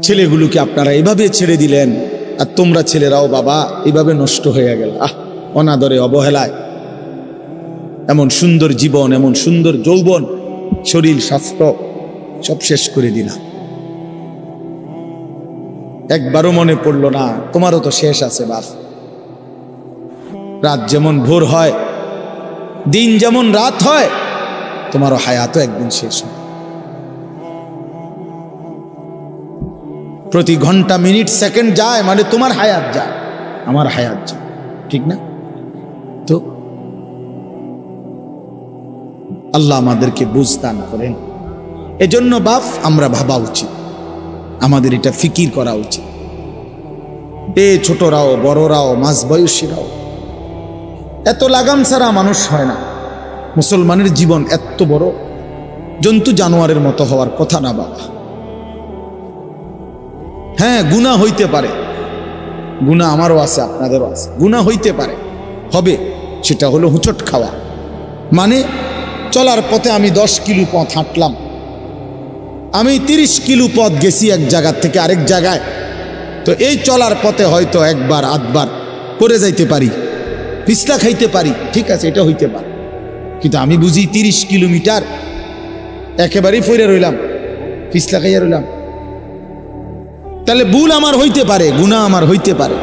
ছেলেগুলোকে আপনারা এভাবে ছেড়ে দিলেন, আর তোমরা ছেলেরাও বাবা এভাবে নষ্ট হয়ে গেল। অনাদরে, অবহেলায় এমন সুন্দর জীবন, এমন সুন্দর যৌবন, শরীর, স্বাস্থ্য সব শেষ করে দিলাম। একবারও মনে পড়লো না তোমারও তো শেষ আছে বাপ। রাত যেমন ভোর হয়, দিন যেমন রাত হয়, তোমারও হায়াতও একদিন শেষ হয়। প্রতি ঘন্টা, মিনিট, সেকেন্ড যায় মানে তোমার হায়াত যায়, আমার হায়াত যায়, ঠিক না? তো আল্লাহ আমাদেরকে বুঝ দান করেন। এজন্য বাপ আমরা ভাবা উচিত, আমাদের এটা ফিকির করা উচিত। ছোটরাও, বড়রাও, মাঝ বয়সীরাও, এত লাগাম ছাড়া মানুষ হয় না। মুসলমানের জীবন এত বড়, জন্তু জানোয়ারের মতো হওয়ার কথা না বাবা। হ্যাঁ, গুনাহ হইতে পারে, গুনাহ আমারও আছে, আপনাদেরও আছে, গুনাহ হইতে পারে, হবে। সেটা হলো হুঁচট খাওয়া। মানে চলার পথে আমি 10 কিলো পথ হাঁটলাম, আমি 30 কিলো পথ গেছি এক জায়গা থেকে আরেক জায়গায়, তো এই চলার পথে হয়তো একবার আধবার পড়ে যাইতে পারি, পিছলা খাইতে পারি, ঠিক আছে, এটা হইতে পারে। কিন্তু আমি বুঝি 30 কিলোমিটার একেবারেই পড়ে রইলাম, পিছলা খাইয়া রইলাম, তাহলে ভুল আমার হইতে পারে, গুনাহ আমার হইতে পারে।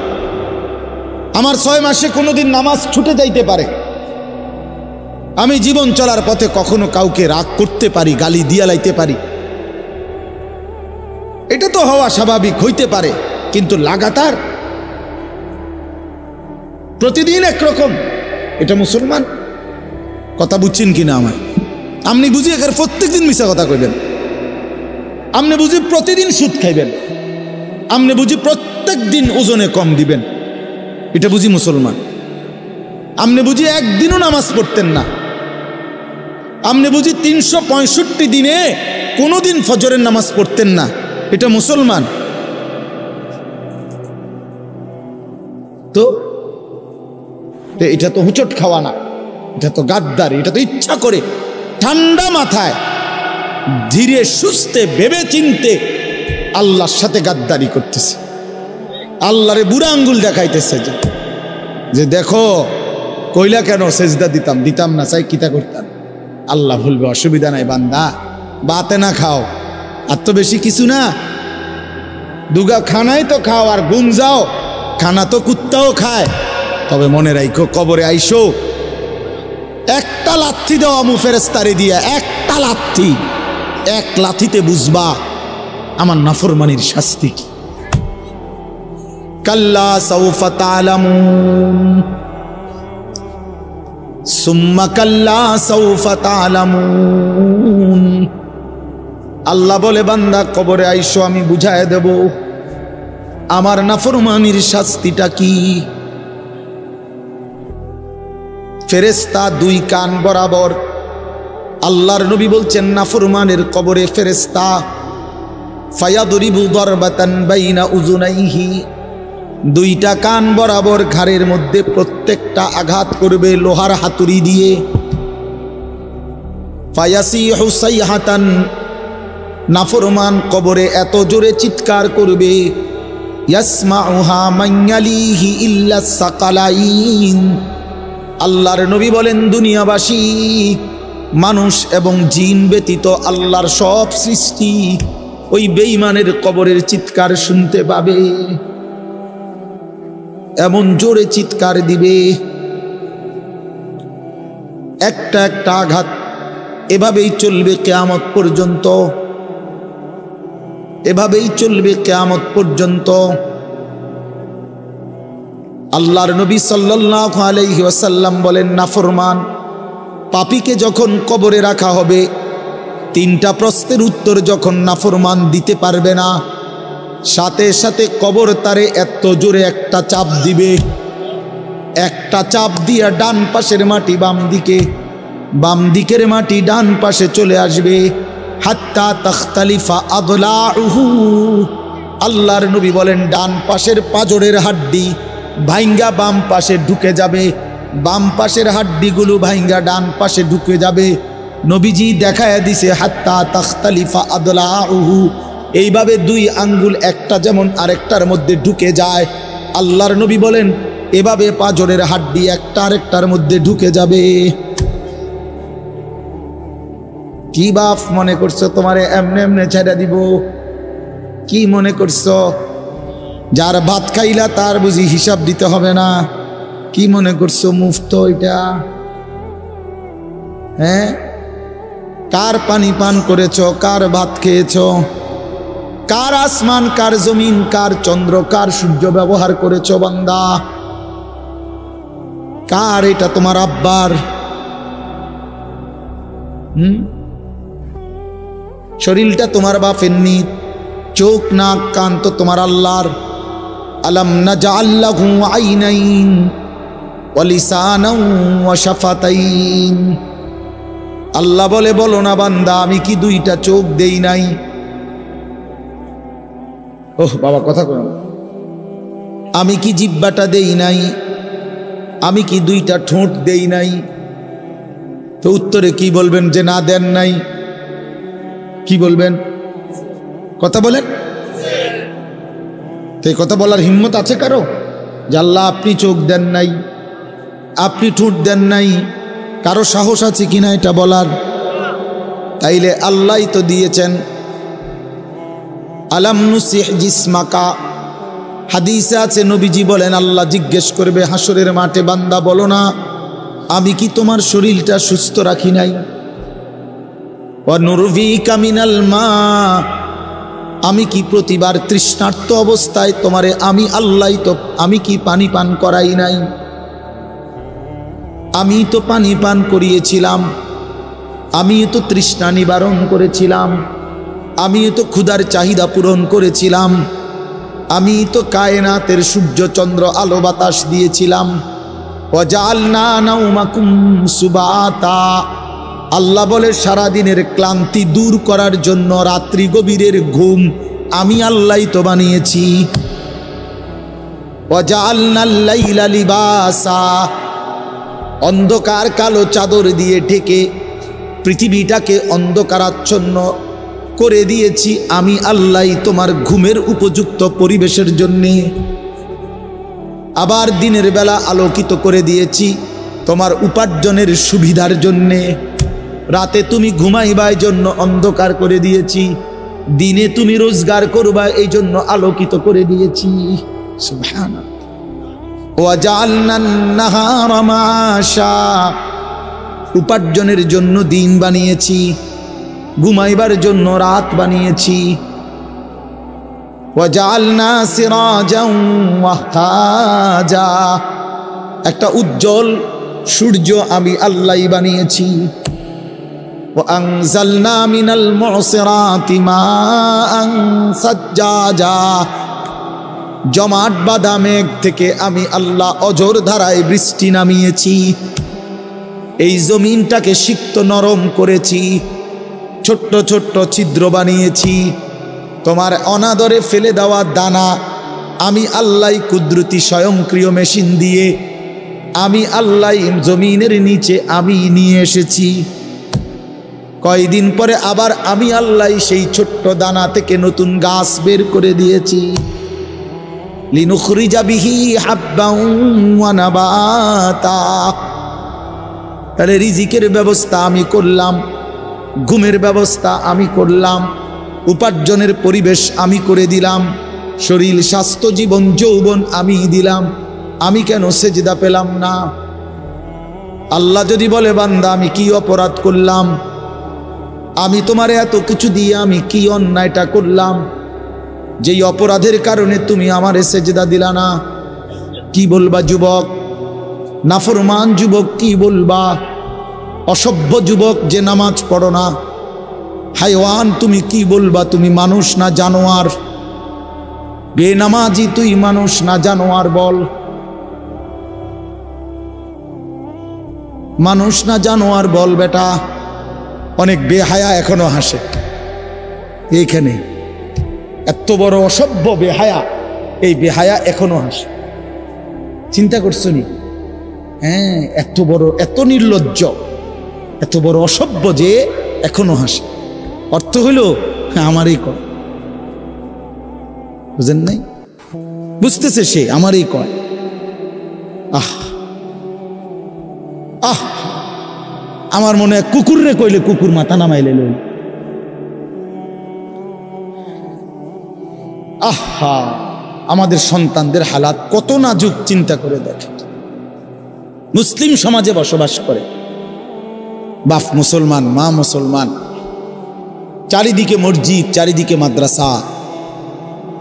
আমার 6 মাসে কোনোদিন নামাজ ছুটে যাইতে পারে। আমি জীবন চলার পথে কখনো কাউকে রাগ করতে পারি, গালি দিয়া লাইতে পারি, এটা তো হওয়া স্বাভাবিক, হইতে পারে। কিন্তু লাগাতার প্রতিদিন একরকম, এটা মুসলমান? কথা বুঝছেন কিনা আমার? আপনি বুঝি এখানে প্রত্যেকদিন মিশা কথা কইবেন, আপনি বুঝি প্রতিদিন সুদ খাইবেন, আপনি বুঝি প্রত্যেক দিন ওজনে কম দিবেন, এটা বুঝি মুসলমান? আপনি বুঝি একদিনও নামাজ পড়তেন না, আপনি বুঝি 365 দিনে কোনোদিন ফজরের নামাজ পড়তেন না, এটা মুসলমান? তো এটা তো হুচট খাওয়া না, এটা তো গাদ্দারি, এটা তো ইচ্ছা করে ঠান্ডা মাথায় ধীরে সুস্থে ভেবে চিনতে আল্লাহর সাথে গাদ্দারি করতেছে, আল্লাহরে বুড়া আঙ্গুল দেখাইতেছে যে দেখো কইলা কেন সেজদা দিতাম না, চাই কিতা করতাম। আল্লাহ বলবে অসুবিধা নাই বান্দা, বাতে না খাও, আর তো বেশি কিছু না, দুগা খানাই তো খাও, আর গুম যাও, খানা তো কুত্তাও খায়। তবে মনে রাখো কবরে আইসো, একটা লাথি দাও আমু ফেরেস্তারে দিয়া, একটা লাথি, এক লাথিতে বুঝবা আমার নাফরমানির শাস্তি কি। কাল্লা সাউফা তা'লামুন সুম্মা কাল্লা সাউফা তা'লামুন। আল্লাহ বলে বান্দা কবরে আইসো, আমি বুঝায় দেব আমার নাফরমানির শাস্তিটা কি। ফেরেশতা 2 কান বরাবর, আল্লাহর নবী বলছেন নাফরমানের কবরে ফেরেশতা ফায়াদরিবু দারবাতান বাইনা উযুনাইহি, 2টা কান বরাবর ঘাড়ের মধ্যে প্রত্যেকটা আঘাত করবে লোহার হাতুড়ি দিয়ে। ফায়াসিহু সাইহাতান, নাফরমান কবরে এত জোরে চিৎকার করবে, ইয়াসমাউহা মান ইয়ালিহি ইল্লা সাকালাইন। আল্লাহর নবী বলেন দুনিয়াবাসী, মানুষ এবং জিন ব্যতীত আল্লাহর সব সৃষ্টি ওই বেঈমানের কবরের চিৎকার শুনতে পাবে, এমন জোরে চিৎকার দিবে। একটা একটা আঘাত এভাবেই চলবে কিয়ামত পর্যন্ত, এভাবেই চলবে কিয়ামত পর্যন্ত। আল্লাহর নবী সাল্লাল্লাহু আলাইহি ওয়াসাল্লাম বলেন নাফরমান পাপীকে যখন কবরে রাখা হবে, 3টা প্রশ্নের উত্তর যখন নাফরমান দিতে পারবে না, সাথে সাথে কবর তারে এত জোরে একটা চাপ দিবে, একটা চাপ দিয়া ডান পাশের মাটি বাম দিকে, বাম দিকের মাটি ডান পাশে চলে আসবে, হাত্তা তাখতালিফা আদলাউহু। আল্লাহর নবী বলেন ডান পাশের পাঁজরের হাড্ডি ভাইঙ্গা বাম পাশে ঢুকে যাবে, বাম পাশের হাড্ডিগুলো ভাইঙ্গা ডান পাশে ঢুকে যাবে। নবীজি দেখায় দিছে হাত্তা তাখতালিফা আদলাউহু, এইভাবে দুই আঙ্গুল একটা যেমন আরেকটার মধ্যে ঢুকে যায়, আল্লাহর নবী বলেন এভাবে পাঁজরের হাড্ডি একটা আরেকটার মধ্যে ঢুকে যাবে। কি বাপ মনে করছো তোমারে এমনে এমনে ছেড়ে দিব? কি মনে করছো যার ভাত খাইলা তার বুঝি হিসাব দিতে হবে না? কি মনে করছো মুফত এটা? হ্যাঁ, কার পানি পান করেছো, কার ভাত খেয়েছো, কার আসমান, কার জমিন, কার চন্দ্র, কার সূর্য ব্যবহার করেছো বান্দা? কার এটা? তোমার আব্বার? শরীরটা তোমার বাপের নি, চোখ নাক কান তো তোমার আল্লাহর। আলাম নাজআল লাহু আইনাইন ওয়া লিসানান ওয়া শাফাতাইন। আল্লাহ বলে বলো না বান্দা আমি কি দুইটা চোখ দেই নাই? ওহ বাবা কথা কই, আমি কি জিহ্বাটা দেই নাই? আমি কি দুইটা ঠোঁট দেই নাই? তো উত্তরে কি বলবেন যে না দেন নাই? কি বলবেন? কথা বলেন। তো এই কথা বলার হিম্মত আছে কারো যে আল্লাহ আপনি চোখ দেন নাই, আপনি ঠোঁট দেন নাই? কারো সাহস আছে কিনা এটা বলার? তাইলে আল্লাহই তো দিয়েছেন। আলাম নুসিহ জিসমাকা, হাদিসে আছে নবীজি বলেন আল্লাহ জিজ্ঞেস করবে হাসরের মাঠে, বান্দা বলো না আমি কি তোমার শরীরটা সুস্থ রাখি নাই? ওয়া নুরভিকা মিনাল মা, আমি কি প্রতিবার তৃষ্ণার্ত অবস্থায় তোমারে আমি আল্লাহ তো আমি কি পানি পান করাই নাই? আমি তো পানি পান করিয়েছিলাম, আমি তো তৃষ্ণা নিবারণ করেছিলাম, আমি তো ক্ষুধার চাহিদা পূরণ করেছিলাম, আমি তো কায়নাতের সূর্য চন্দ্র আলো বাতাস দিয়েছিলাম। ওয়াজআলনা নাওমাকুম সুবাতা, আল্লাহ বলে সারাদিনের ক্লান্তি দূর করার জন্য রাত্রি গভীরের ঘুম আমি আল্লাহই তো বানিয়েছি। ওয়াজআলনাল লাইলা লিবাসা, অন্ধকার কালো চাদর দিয়ে ঢেকে পৃথিবীটাকে অন্ধকারাচ্ছন্ন করে দিয়েছি আমি আল্লাহই তোমার ঘুমের উপযুক্ত পরিবেশের জন্যে। আবার দিনের বেলা আলোকিত করে দিয়েছি তোমার উপার্জনের সুবিধার জন্যে। রাতে তুমি ঘুমাইবার জন্য অন্ধকার করে দিয়েছি, দিনে তুমি রোজগার করবা এই জন্য আলোকিত করে দিয়েছি। সুবহানাল্লাহ। ওয়াজআলনান নাহারা মাশা, উপার্জনের জন্য দিন বানিয়েছি, ঘুমাইবার জন্য রাত বানিয়েছি। ওয়াজআলনা সিরাজান ওয়াহাজা, একটা উজ্জ্বল সূর্য আমি আল্লাহই বানিয়েছি। وأنزلنا من المعصرات ماء ثجاجا, জমাট বাঁধা মেঘ থেকে আমি আল্লাহ অঝোর ধারায় বৃষ্টি নামিয়েছি। এই জমিনটাকে সিক্ত নরম করেছি, ছোট্ট ছোট্ট ছিদ্র বানিয়েছি। তোমার অনাদরে ফেলে দেওয়া দানা আমি আল্লাহ কুদরতি স্বয়ংক্রিয় মেশিন দিয়ে আমি আল্লাহ জমিনের নিচে আমি নিয়ে এসেছি। কয়দিন পরে আবার আমি আল্লাহ সেই ছোট্ট দানা থেকে নতুন গাছ বের করে দিয়েছি। লিনুখরিজা বিহি হাব্বান ওয়া নাবাতা, তাহলে রিজিকের ব্যবস্থা আমি করলাম, ঘুমের ব্যবস্থা আমি করলাম, উপার্জনের পরিবেশ আমি করে দিলাম, শরীর স্বাস্থ্য জীবন যৌবন আমি দিলাম। আমি কেন সেজদা পেলাম না? আল্লাহ যদি বলে বান্দা আমি কি অপরাধ করলাম, আমি তোমারে এত কিছু দিয়ে আমি কি অন্যায়টা করলাম যেই অপরাধের কারণে তুমি আমারে সেজদা দিলা না? কি বলবা যুবক? নাফরমান যুবক কি বলবা? অসভ্য যুবক যে নামাজ পড়ো না, হাইওয়ান তুমি কি বলবা? তুমি মানুষ না জানোয়ার? বেনামাজি তুই মানুষ না জানোয়ার? বল, মানুষ না জানোয়ার বল বেটা। অনেক বেহায়া এখনো হাসে এইখানে, এত বড় অসভ্য বেহায়া, এই বেহায়া এখনো হাসে। চিন্তা করছো নি? হ্যাঁ, এত বড়, এত নির্লজ্জ, এত বড় অসভ্য যে এখনো হাসে। অর্থ হইল আমারই কর, বুঝেন নাই? বুঝতেছে সে আমারই কয়। আহ আহ আমার মনে হয় কুকুর রে কইলে কুকুর মাথা নামাইলে লই। আহা আমাদের সন্তানদের হালাত কত নাজুক, চিন্তা করে দেখে। মুসলিম সমাজে বসবাস করে, বাপ মুসলমান, মা মুসলমান, চারিদিকে মসজিদ, চারিদিকে মাদ্রাসা,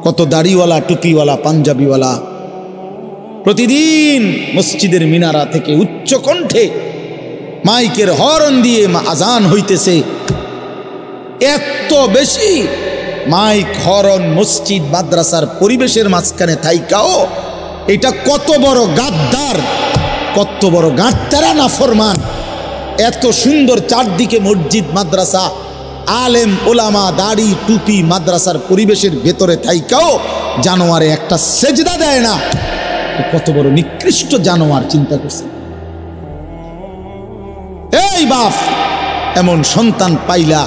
কত দাড়িওয়ালা, টুপিওয়ালা, পাঞ্জাবিওয়ালা, প্রতিদিন মসজিদের মিনারা থেকে উচ্চ কণ্ঠে মাইকের হর্ন দিয়ে আজান হইতেছে। এত বেশি মাইক, হর্ন, মসজিদ, মাদ্রাসার পরিবেশের মাঝখানে থাইকাও এটা কত বড় গাদ্দার, কত বড় গাদ্দারা নাফরমান। এত সুন্দর চারদিকে মসজিদ, মাদ্রাসা, আলেম ওলামা, দাড়ি টুপি, মাদ্রাসার পরিবেশের ভেতরে থাইকাও জানোয়ারে একটা সেজদা দেয় না। কত বড় নিকৃষ্ট জানোয়ার, চিন্তা করছে। এই বাপ, এমন সন্তান পাইলা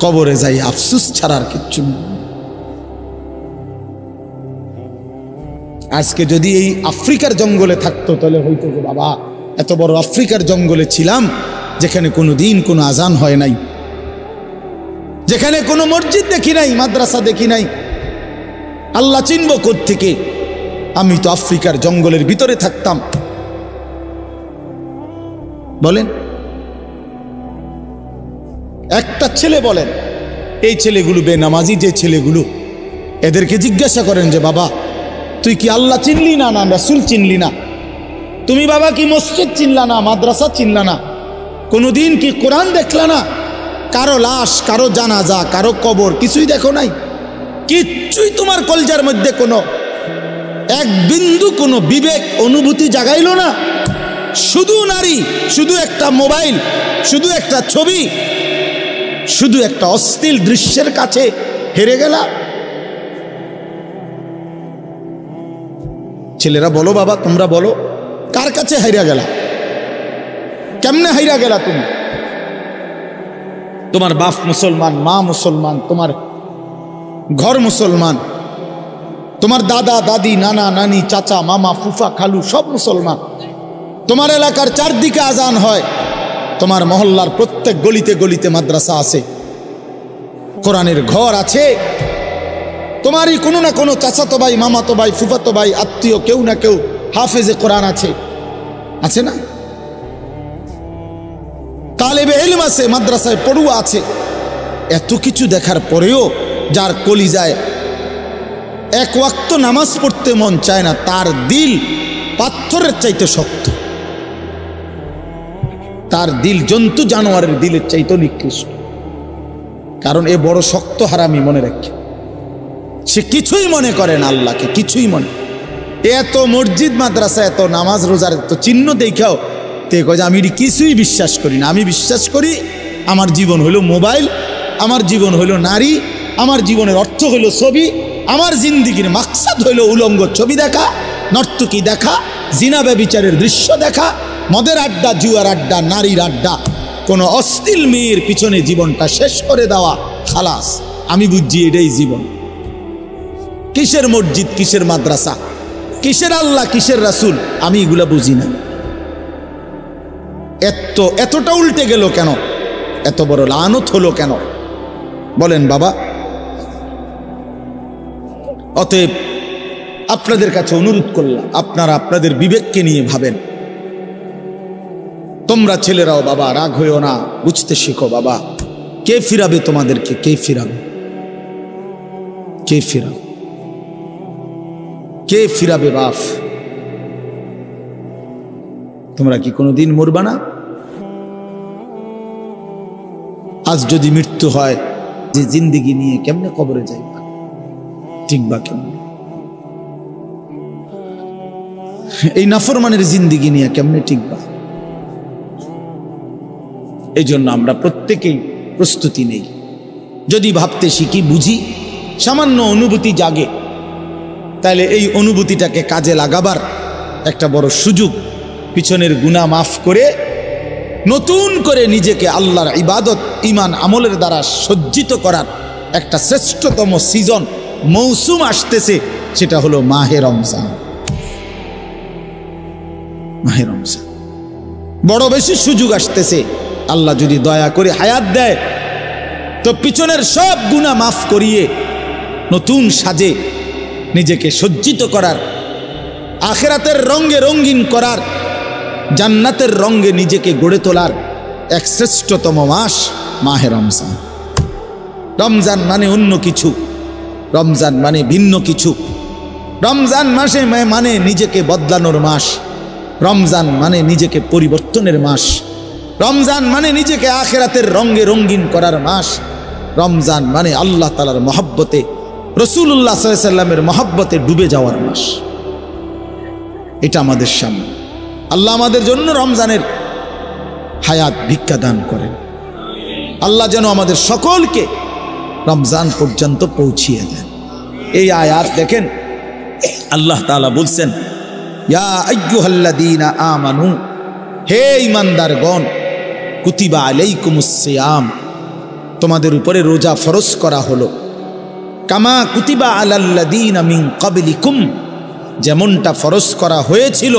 কবরে যাই আফসোস ছাড়ার কিচ্ছু নেই। আজকে যদি এই আফ্রিকার জঙ্গলে থাকতো তাহলে হয়তো যে বাবা এত বড় আফ্রিকার জঙ্গলে ছিলাম, যেখানে কোনো দিন কোনো আজান হয় নাই, যেখানে কোনো মসজিদ দেখি নাই, মাদ্রাসা দেখি নাই, আল্লাহ চিনব কোত্থেকে? আমি তো আফ্রিকার জঙ্গলের ভিতরে থাকতাম। বলেন একটা ছেলে, বলেন এই ছেলেগুলো বেনামাজি যে ছেলেগুলো, এদেরকে জিজ্ঞাসা করেন যে বাবা তুই কি আল্লাহ চিনলি না, না রাসূল চিনলি না? তুমি বাবা কি মসজিদ চিনলা না, মাদ্রাসা চিনলা না? কোনোদিন কি কোরআন দেখলা না? কারো লাশ, কারো জানাজা, কারো কবর কিছুই দেখো নাই? কিচ্ছুই তোমার কলজার মধ্যে কোনো এক বিন্দু কোনো বিবেক অনুভূতি জাগাইলো না? শুধু নারী, শুধু একটা মোবাইল, শুধু একটা ছবি, শুধু একটা অশ্লীল দৃশ্যের কাছে হেরে গেলা। ছেলেরা বলো বাবা, তোমরা বলো কার কাছে হাইরা গেলা? কেমনে হাইরা গেলা তুমি? তোমার বাপ মুসলমান, মা মুসলমান, তোমার ঘর মুসলমান, তোমার দাদা দাদি, নানা নানি, চাচা মামা, ফুফা খালু সব মুসলমান, তোমার এলাকার চারদিকে আজান হয়, তোমার মহল্লার প্রত্যেক গলিতে গলিতে মাদ্রাসা আছে, কোরআনের ঘর আছে, তোমারই কোনো না কোনো চাচাতো ভাই, মামাতো ভাই, ফুফাতো ভাই, আত্মীয় কেউ না কেউ হাফেজে কোরআন আছে, আছে না? তালেবে ইলম আছে, মাদ্রাসায় পড়ুয়া আছে। এত কিছু দেখার পরেও যার কলিজায় এক ওয়াক্ত নামাজ পড়তে মন চায় না, তার দিল পাথরের চাইতে শক্ত, তার দিল জন্তু জানোয়ারের দিলের চাইতে নিকৃষ্ট। কারণ এ বড় শক্ত হারামি, মনে রাখে। সে কিছুই মনে করে না আল্লাহকে, কিছুই মনে। এত মসজিদ মাদ্রাসা, এত নামাজ রোজার এত চিহ্ন দেখাও তে কয় আমি কিছুই বিশ্বাস করি না। আমি বিশ্বাস করি আমার জীবন হলো মোবাইল, আমার জীবন হলো নারী, আমার জীবনের অর্থ হলো ছবি, আমার জিন্দিগির মাকসাদ হলো উলঙ্গ ছবি দেখা, নর্তকী দেখা, জিনা ব্যভিচারের দৃশ্য দেখা, মদের আড্ডা, জুয়ার আড্ডা, নারীর আড্ডা, কোনো অশ্লীল মেয়ের পিছনে জীবনটা শেষ করে দেওয়া, খালাস। আমি বুঝছি এটাই জীবন। কিসের মসজিদ, কিসের মাদ্রাসা, কিসের আল্লাহ, কিসের রাসূল, আমি এগুলা বুঝি না। এতটা উল্টে গেল কেন? এত বড় লানত হলো কেন? বলেন বাবা। অতএব আপনাদের কাছে অনুরোধ করলাম, আপনারা আপনাদের বিবেককে নিয়ে ভাবেন। তোমরা ছেলেরাও বাবা রাগ হইও না, বুঝতে শিখো বাবা। কে ফিরাবে তোমাদেরকে? কে ফিরাবে? কে ফিরাবে? কে ফিরাবে বাপ? তোমরা কি কোনোদিন মরবা না? আজ যদি মৃত্যু হয়, যে জিন্দিগি নিয়ে কেমনে কবরে যাইবা? ঠিকবা কেমনে? এই নাফরমানের জিন্দিগি নিয়ে কেমনে ঠিকবা? এই জন্য আমরা প্রত্যেকেই প্রস্তুতি নেই। যদি ভাবতে শিখি, বুঝি, সামান্য অনুভূতি জাগে, তাহলে এই অনুভূতিটাকে কাজে লাগাবার একটা বড় সুযোগ, পিছনের গুনাহ মাফ করে নতুন করে নিজেকে আল্লাহর ইবাদত, ঈমান, আমলের দ্বারা সজ্জিত করার একটা শ্রেষ্ঠতম সিজন মৌসুম আসতেছে, সেটা হলো মাহে রমজান। মাহে রমজান বড় বেশি সুযোগ আসতেছে। আল্লাহ যদি দয়া করে হায়াত দেয় তো পিছনের সব গুনাহ মাফ করিয়ে নতুন সাজে নিজেকে সজ্জিত করার, আখিরাতের রঙে রঙিন করার, জান্নাতের রঙে নিজেকে গড়ে তোলার এক শ্রেষ্ঠতম মাস মাহে রমজান। রমজান মানে অন্য কিছু, রমজান মানে ভিন্ন কিছু। রমজান মাসে মানে নিজেকে বদলানোর মাস, রমজান মানে নিজেকে পরিবর্তনের মাস, রমজান মানে নিজেকে আখিরাতের রঙে রঙিন করার মাস, রমজান মানে আল্লাহ তাআলার মহব্বতে, রাসূলুল্লাহ সাল্লাল্লাহু আলাইহি ওয়াসাল্লামের মহব্বতে ডুবে যাওয়ার মাস। এটা আমাদের সামনে। আল্লাহ আমাদের জন্য রমজানের হায়াত ভিক্ষা দান করেন। আল্লাহ যেন আমাদের সকলকে রমজান পর্যন্ত পৌঁছিয়ে দেন। এই আয়াত দেখেন, আল্লাহ তাআলা বলছেন, ইয়া আইয়ুহাল্লাযীনা আমানু, হে ঈমানদারগণ, কুতিবা আলাইকুমুস সিয়াম, তোমাদের উপরে রোজা ফরজ করা হলো, কামা কুতিবা আলাল্লাযীনা মিন ক্বাবলিকুম, যেমনটা ফরজ করা হয়েছিল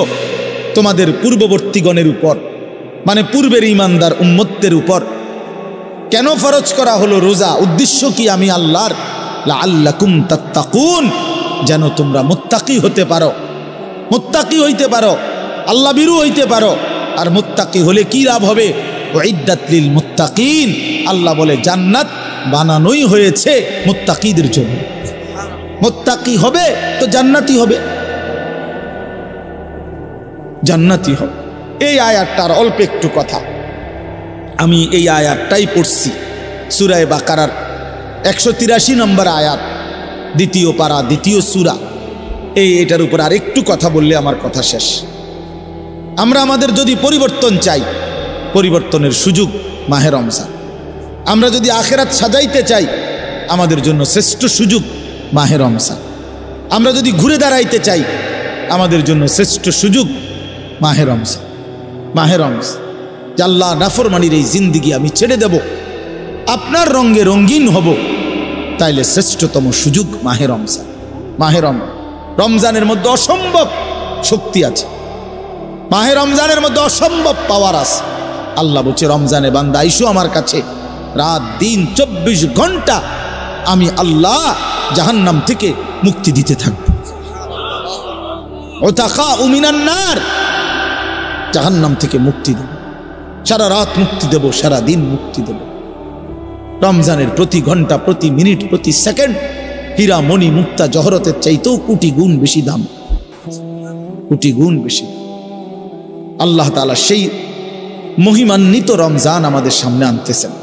তোমাদের পূর্ববর্তীগণের উপর, মানে পূর্বের ঈমানদার উম্মতদের উপর। কেন ফরজ করা হলো রোজা? উদ্দেশ্য কি? আমি আল্লাহর, লাআল্লাকুম তাত্তাকুন, যেন তোমরা মুত্তাকি হতে পারো, মুত্তাকি হইতে পারো, আল্লাহ ভীরু হইতে পারো। আর মুত্তাকি হলে কি লাভ হবে? উইদ্দাত লিল মুত্তাকিন, আল্লাহ বলে জান্নাত বানানোই হয়েছে মুত্তাকিদের জন্য। মুত্তাকি হবে তো জান্নাতি হবে, জান্নাতি হবে। এই আয়াতটার অল্প একটু কথা, আমি এই আয়াতটাই পড়ছি সূরা বাকারার 183 নম্বর আয়াত, দ্বিতীয় পারা, দ্বিতীয় সূরা। এটার উপর আর একটু কথা বললে আমার কথা শেষ। আমরা আমাদের যদি পরিবর্তন চাই, পরিবর্তনের সুযোগ মাহে রমজান। আমরা যদি আখিরাত সাজাইতে চাই, আমাদের জন্য শ্রেষ্ঠ সুযোগ মাহে রমজান। আমরা যদি ঘুরে দাঁড়াইতে চাই, আমাদের জন্য শ্রেষ্ঠ সুযোগ মাহে রমজান। মাহে রমজান, যে আল্লাহ নাফরমানির এই জিন্দিগি আমি ছেড়ে দেব, আপনার রঙে রঙিন হব, তাইলে শ্রেষ্ঠতম সুযোগ মাহে রমজান। মাহে রমজানের মধ্যে অসম্ভব শক্তি আছে, মাহে রমজানের মধ্যে অসম্ভব পাওয়ার আছে। আল্লাহ বলছে, রমজানে বান্দা আইসো আমার কাছে, রাত দিন 24 ঘন্টা আমি আল্লাহ জাহান্নাম থেকে মুক্তি দিতে থাকব। ওতাকাউ মিনান নার, জাহান্নাম থেকে মুক্তি দেব, সারা রাত মুক্তি দেব, সারা দিন মুক্তি দেব। রমজানের প্রতি ঘন্টা, প্রতি মিনিট, প্রতি সেকেন্ড হীরা মণি মুক্তা জহরতের চাইতেও কোটি গুণ বেশি দাম, কোটি গুণ বেশি। আল্লাহ তাআলা সেই মহিমান্বিত রমজান আমাদের সামনে আনতেছেন।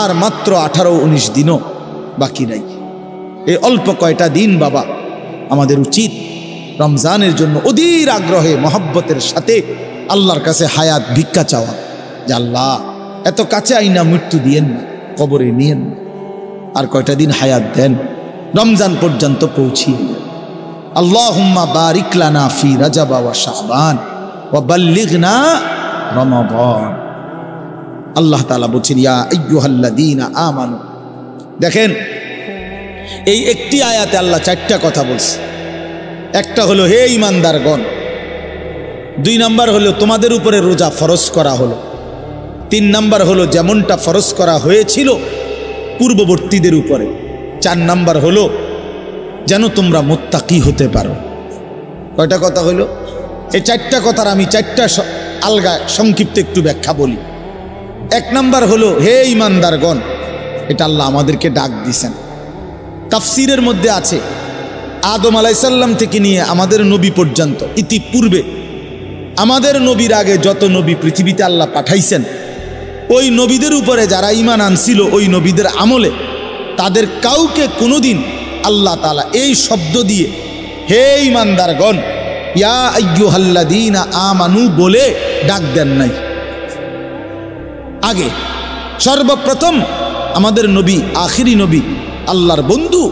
আর মাত্র 18-19 দিনও বাকি নাই। এই অল্প কয়টা দিন বাবা, আমাদের উচিত রমজানের জন্য অধীর আগ্রহে মহব্বতের সাথে আল্লাহর কাছে হায়াত ভিক্ষা চাওয়া, যে আল্লাহ এত কাছে আইনা মৃত্যু দিয়েন না, কবরে নিয়েন না, আর কয়টা দিন হায়াত দেন, রমজান পর্যন্ত পৌঁছিয়ে দেন। আল্লাহুম্মা বারিক লানা ফি রাজাব ওয়া শাবান ওয়া বাল্লিগনা রমাদান। আল্লাহ তাআলা বলেন, ইয়া আইয়ুহাল্লাযীনা আমানু। দেখেন, এই একটি আয়াতে আল্লাহ 4টা কথা বলছে। একটা হলো, হে ঈমানদারগণ। 2 নাম্বার হলো, তোমাদের উপরে রোজা ফরজ করা হলো। 3 নাম্বার হলো, যেমনটা ফরজ করা হয়েছিল পূর্ববর্তীদের উপরে। 4 নাম্বার হলো, যেন তোমরা মুত্তাকি হতে পারো। কয়টা কথা হলো? এই 4টা কথার আমি 4টা আলগা সংক্ষিপ্ত একটু ব্যাখ্যা বলি। 1 নাম্বার হলো, হে ঈমানদারগণ, এটা আল্লাহ আমাদেরকে ডাক দিয়েছেন। তাফসীরের মধ্যে আছে, আদম আলাইহিস সালাম থেকে নিয়ে আমাদের নবী পর্যন্ত, ইতিপূর্বে আমাদের নবীর আগে যত নবী পৃথিবীতে আল্লাহ পাঠাইছেন, ওই নবীদের উপরে যারা ঈমান আনছিল, ওই নবীদের আমলে তাদের কাউকে কোনোদিন আল্লাহ তাআলা এই শব্দ দিয়ে, হে ঈমানদারগণ, ইয়া আইয়ুহাল্লাযীনা আমানু বলে ডাক দেন নাই। আগে সর্বপ্রথম আমাদের নবী, আখিরি নবী, আল্লাহর বন্ধু,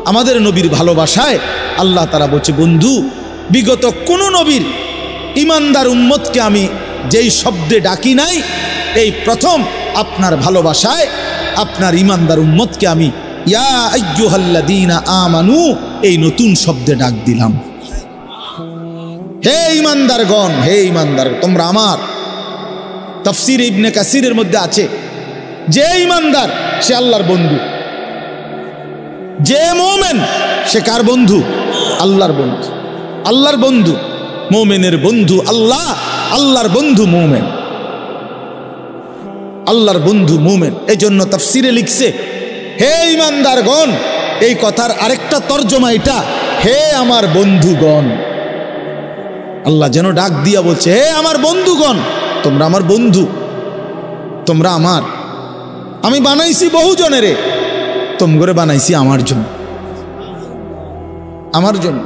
আমাদের নবীর ভালোবাসায় আল্লাহ তাআলা বলছে, বন্ধু, বিগত কোন নবীর ঈমানদার উম্মতকে আমি যেই শব্দে ডাকি নাই, এই প্রথম আপনার ভালোবাসায় আপনার ঈমানদার উম্মতকে আমি ইয়া আইয়ুহাল্লাযীনা আমানু, এই নতুন শব্দে ডাক দিলাম। হে ঈমানদারগণ, হে ঈমানদার, তোমরা আমার। তাফসীর ইবনে কাসিরের মধ্যে আছে, যে ঈমানদার সে আল্লাহর বন্ধু, যে মুমিন সে কার বন্ধু? আল্লাহর বন্ধু। আল্লাহর বন্ধু, মুমিনের বন্ধু আল্লাহ, আল্লাহর বন্ধু মুমিন, আল্লাহর বন্ধু মুমিন। এই জন্য তাফসীরে লিখছে, হে ঈমানদারগণ, এই কথার আরেকটা তর্জমা এটা, হে আমার বন্ধুগণ। আল্লাহ যেন ডাক দিয়া বলছে, হে আমার বন্ধুগণ, তোমরা আমার বন্ধু, তোমরা আমার। আমি বানাইছি বহু জনেরে, তোমগরে বানাইছি আমার জন্য, আমার জন্য।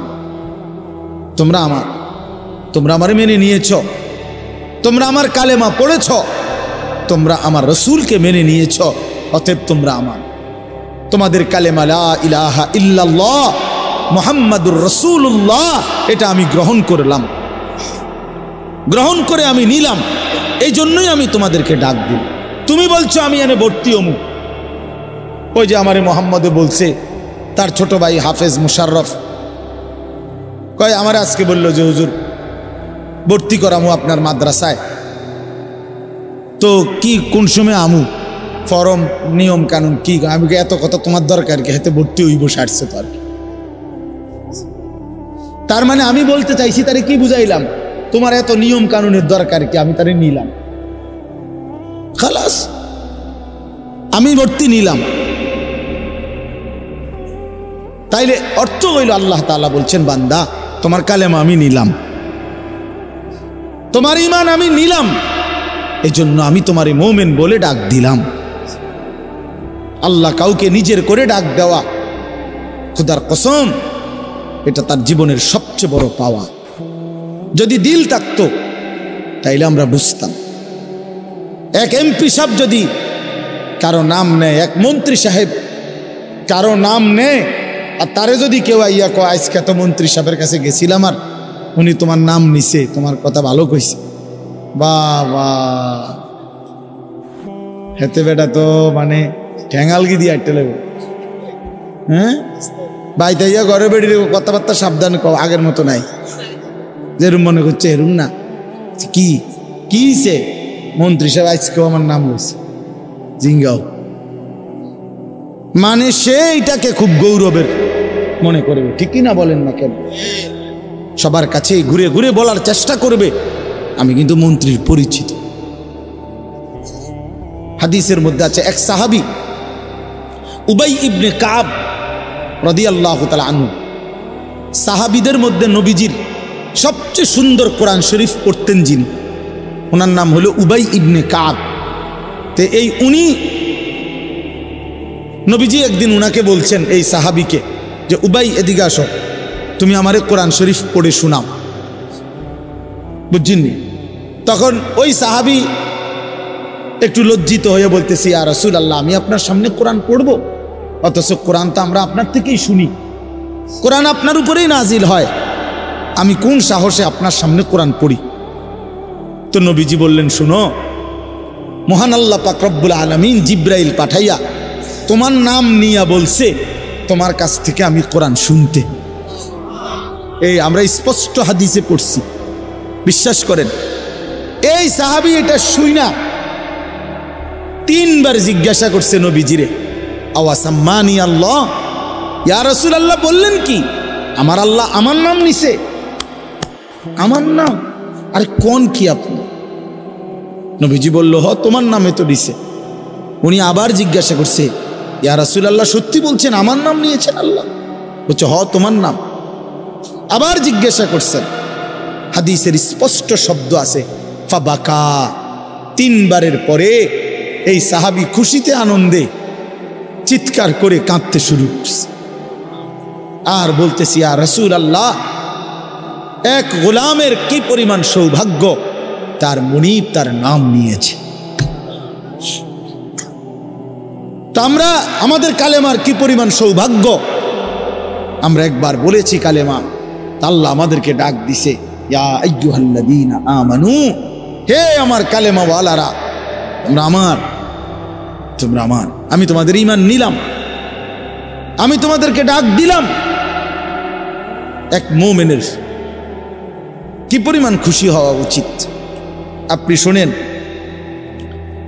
তোমরা আমার, তোমরা আমারে মেনে নিয়েছ, তোমরা আমার কালেমা পড়েছ, তোমরা আমার রসুলকে মেনে নিয়েছ, অতএব তোমরা আমার। তোমাদের কালেমা লা ইলাহা ইল্লাল্লাহ মুহাম্মাদুর রাসূলুল্লাহ, এটা আমি গ্রহণ করলাম, গ্রহণ করে আমি নিলাম। এই জন্যই আমি তোমাদেরকে ডাক দিই। তুমি বলছো আমি এনে ভর্তি অমুক। ওই যে আমারে মোহাম্মদে বলছে, তার ছোট ভাই হাফেজ মুশাররফ কয়, আমার আজকে বললো যে হুজুর ভর্তি করামু আপনার মাদ্রাসায়, তো কি কোন সময় আমু, ফরম নিয়ম কানুন কি? আমি এত কথা তোমার দরকার কি, হাতে ভর্তি হইব সারছে তো আর কি। তার মানে আমি বলতে চাইছি, তারে কি বুঝাইলাম, তোমার এত নিয়ম কানুনের দরকার কি, আমি তারে নিলাম, খালাস, আমি ভর্তি নিলাম। তাইলে অর্থ হইল আল্লাহ তাআলা বলছেন, বান্দা তোমার কালেমা আমি নিলাম, তোমার ঈমান আমি নিলাম, এই জন্য আমি তোমার মুমিন বলে ডাক দিলাম। আল্লাহ কাউকে নিজের করে ডাক দেওয়া, খোদার কসম, এটা তার জীবনের সবচেয়ে বড় পাওয়া। যদি দিল থাকতো তাইলে আমরা বুঝতাম। এক এমপি সাহেব যদি কারো নাম নেয়, এক মন্ত্রী সাহেব কারো নাম নেয়, আর তারে যদি কেউ আইয়া কয় আজকে তো মন্ত্রী সাহেবের কাছে গেছিলাম আর উনি তোমার নাম নিছে, তোমার কথা ভালো কইছে, বাবা হেতে বেটা তো মানে ঠ্যাঙ্গালগি দিয়ে আটতে লাগবে। হ্যাঁ ভাই তাইয়া ঘরে বেড়িয়ে কথাবার্তা সাবধান কও, আগের মতো নাই, যেরুম মনে করছে এরুম না। কি কিছে মন্ত্রী সাহেব আজকেও আমার নাম হয়েছে, জিঙ্গাও, মানে সে এটাকে খুব গৌরবের মনে করবে, ঠিকই না বলেন না কেন? সবার কাছে ঘুরে ঘুরে বলার চেষ্টা করবে, আমি কিন্তু মন্ত্রীর পরিচিত। হাদিসের মধ্যে আছে, এক সাহাবী উবাই ইবনে কাব রাদিয়াল্লাহু তাআলা আনহু, সাহাবীদের মধ্যে নবীজির সবচেয়ে সুন্দর কোরআন শরীফ পড়তেন যিনি, ওনার নাম হলো উবাই ইবনে কাব। তে এই উনি নবীজি একদিন উনাকে বলছেন, এই সাহাবীকে, যে উবাই এদিকে আসো, তুমি আমারে কোরআন শরীফ পড়ে শোনাও, বুঝছেননি? তখন ওই সাহাবী একটু লজ্জিত হয়ে বলতেছি, ইয়া রাসূলুল্লাহ, আমি আপনার সামনে কোরআন পড়বো, অথচ কোরআন তো আমরা আপনার থেকেই শুনি, কোরআন আপনার উপরেই নাজিল হয়, আমি কোন সাহসে আপনার সামনে কোরআন পড়ি? তো নবীজি বললেন, শুনো, মহান আল্লাহ পাক রব্বুল আলামিন জিব্রাইল পাঠাইয়া তোমার নাম নিয়া বলছে তোমার কাছ থেকে আমি কোরআন শুনতে। এই আমরা স্পষ্ট হাদিসে পড়ছি, বিশ্বাস করেন। এই সাহাবী এটা শুইনা 3 বার জিজ্ঞাসা করছে নবীজিরে, আওয়াসাম্মানি আল্লাহ, ইয়া রাসূলুল্লাহ বললেন কি আমার আল্লাহ আমার নাম নিছে? আমার নাম? আরে কোন কি আপনি? নবীজি বলল, হ তোমার নামে তো দিছে। উনি আবার জিজ্ঞাসা করছে, ইয়া রাসূলুল্লাহ সত্যি বলছেন আমার নাম নিয়েছেন আল্লাহ? বলছে, হ তোমার নাম। আবার জিজ্ঞাসা করছেন, হাদিসের স্পষ্ট শব্দ আছে, ফাবাকা। 3 বারের পরে এই সাহাবী খুশিতে আনন্দে চিৎকার করে কাঁদতে শুরু করছে, আর বলতেছি, ইয়া রাসূলুল্লাহ, এক গোলামের কি পরিমাণ সৌভাগ্য, তার মুনিব তার নাম নিয়েছে। তা আমরা আমাদের কালেমার কি পরিমাণ সৌভাগ্য, আমরা একবার বলেছি কালেমা, আল্লাহ আমাদেরকে ডাক দিছে, ইয়া আইয়ুহাল্লাযীনা আমানু, হে আমার কালেমা ওয়ালারা, তোমরা আমার, তোমরা আমার, আমি তোমাদের ঈমান নিলাম। আমি তোমাদেরকে ডাক দিলাম। এক মুমিনের কি পরিমাণ খুশি হওয়া উচিত আপনি শোনেন।